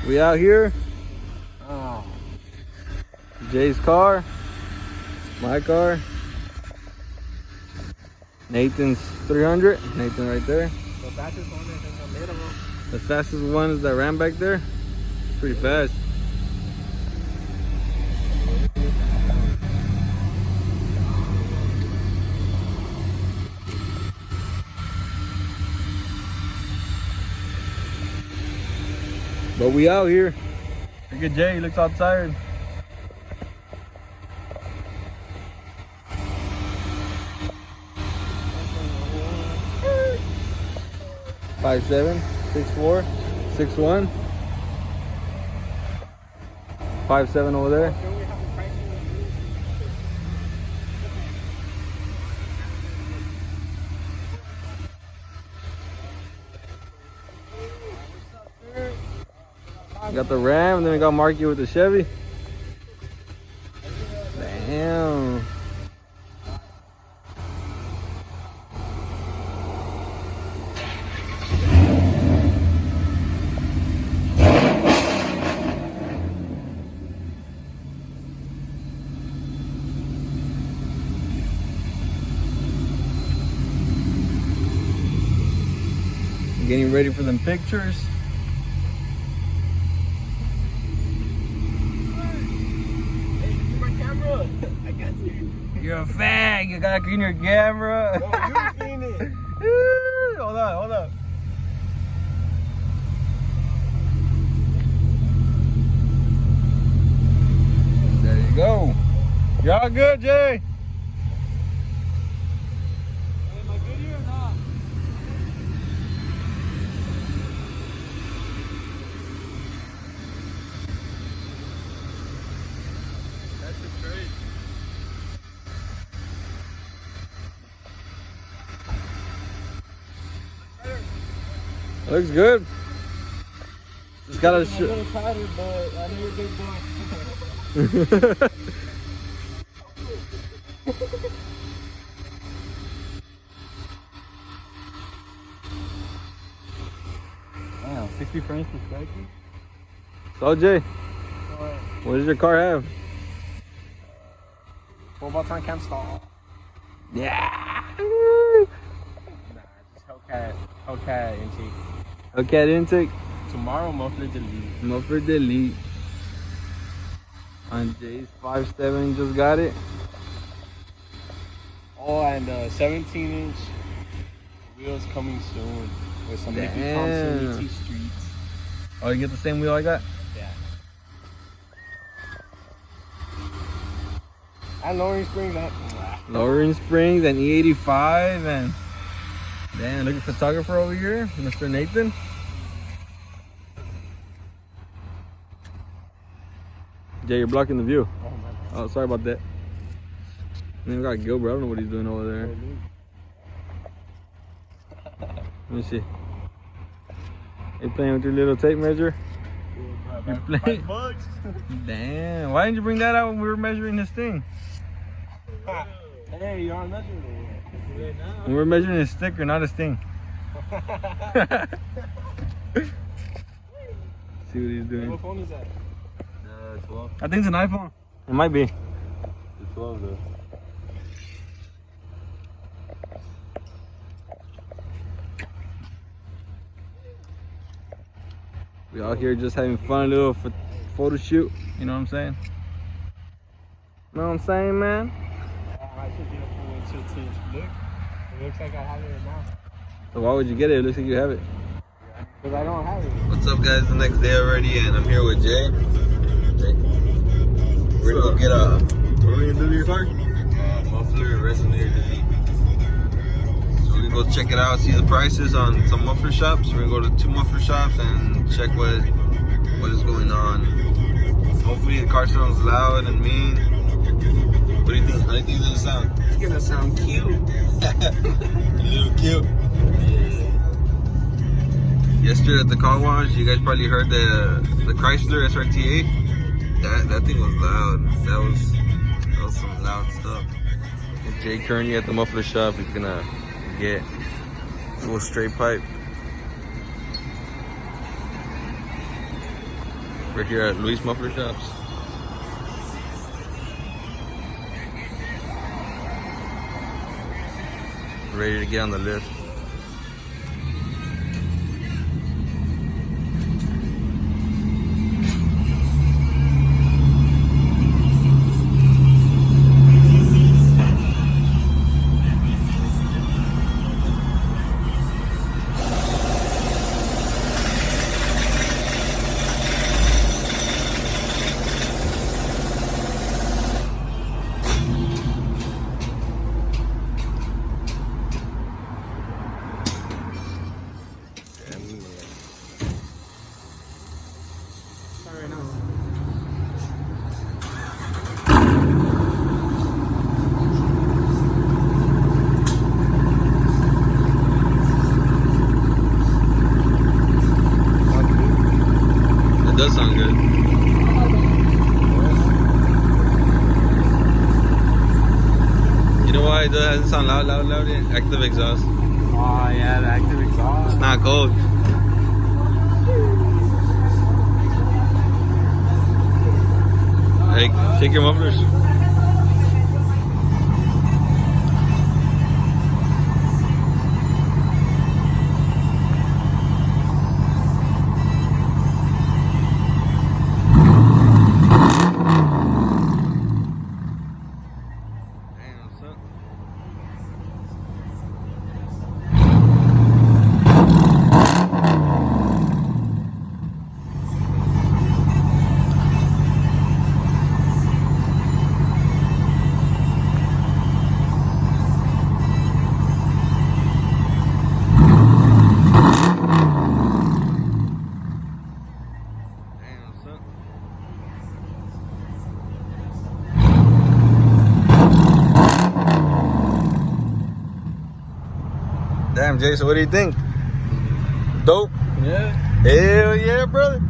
We out here. Oh. Jay's car. My car. Nathan's 300. Nathan right there. The fastest one is in the middle. The fastest one is that ran back there. Pretty fast. But we out here. Look at Jay, he looks all tired. Five 7, 6'4", 6'1". 5'7" over there. We got the Ram, and then we got Marky with the Chevy. Damn. Getting ready for them pictures. I got you. You're a fag. You gotta clean your camera. No, you clean it. Hold on. There you go. You're all good, Jay. Am I good here or not? That's the trade. Looks good. Just gotta I'm a little tired, but I know you're a big boy. Wow, 60 frames per second. So Jay, what does your car have? 4-button cam stall. Yeah. Nah, just Hellcat intake. Hellcat intake. Tomorrow, muffler delete. Muffler delete. On Jay's 5.7, just got it. Oh, and 17-inch wheels coming soon with some Mickey Thompson ET Streets. Oh, you get the same wheel I got? Yeah. And lowering springs. Lowering springs and E85 and damn, look at photographer over here, Mr. Nathan. Jay, you're blocking the view. Oh, my God. Oh, sorry about that. And then we got Gilbert. I don't know what he's doing over there. Let me see. You playing with your little tape measure? You're playing? $5. Damn. Why didn't you bring that out when we were measuring this thing? Hey, you're on measuring it. We were measuring his sticker, not his thing. See what he's doing. What phone is that? 12. I think it's an iPhone. It might be. The 12 though. We out here just having fun, a little photo shoot. You know what I'm saying? You know what I'm saying, man? I should get a full tilted look. It looks like I have it now. So why would you get it? It looks like you have it. Because I don't have it. What's up, guys? The next day already, and I'm here with Jay. We're gonna go get what are we gonna do to your car? Muffler resonator delete. So we're gonna go check it out, see the prices on some muffler shops. We're gonna go to 2 muffler shops and check what is going on. Hopefully the car sounds loud and mean. What do you think? How do you think it's gonna sound? It's gonna sound cute. A little cute. Yesterday at the car wash, you guys probably heard the Chrysler SRT8. That thing was loud. That was some loud stuff. And Jay Kearney at the muffler shop is gonna get a little straight pipe. We're here at Luis Muffler Shops. Ready to get on the lift. It does sound good. You know why it doesn't sound loud yet? Active exhaust. Oh yeah, the active exhaust. It's not cold. Hey, shake your mufflers. Damn, Jason, what do you think? Dope? Yeah. Hell yeah, brother.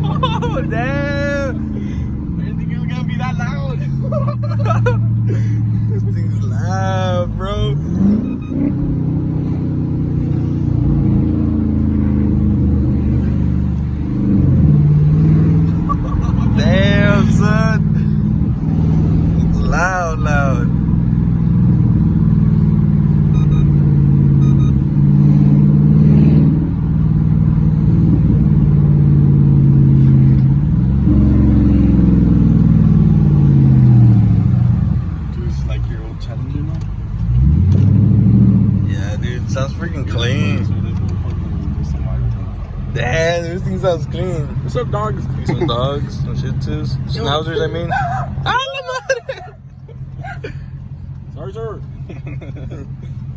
Oh, damn. I didn't think it was gonna be that loud. This thing's loud, bro. Damn, son. Loud. Dude, it's like your old Challenger now. Yeah, dude, sounds freaking clean. Damn, this thing sounds clean. What's up, dogs? Some dogs, some shih tzus, schnauzers, I mean. Sorry, sir.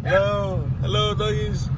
Hello, doggies.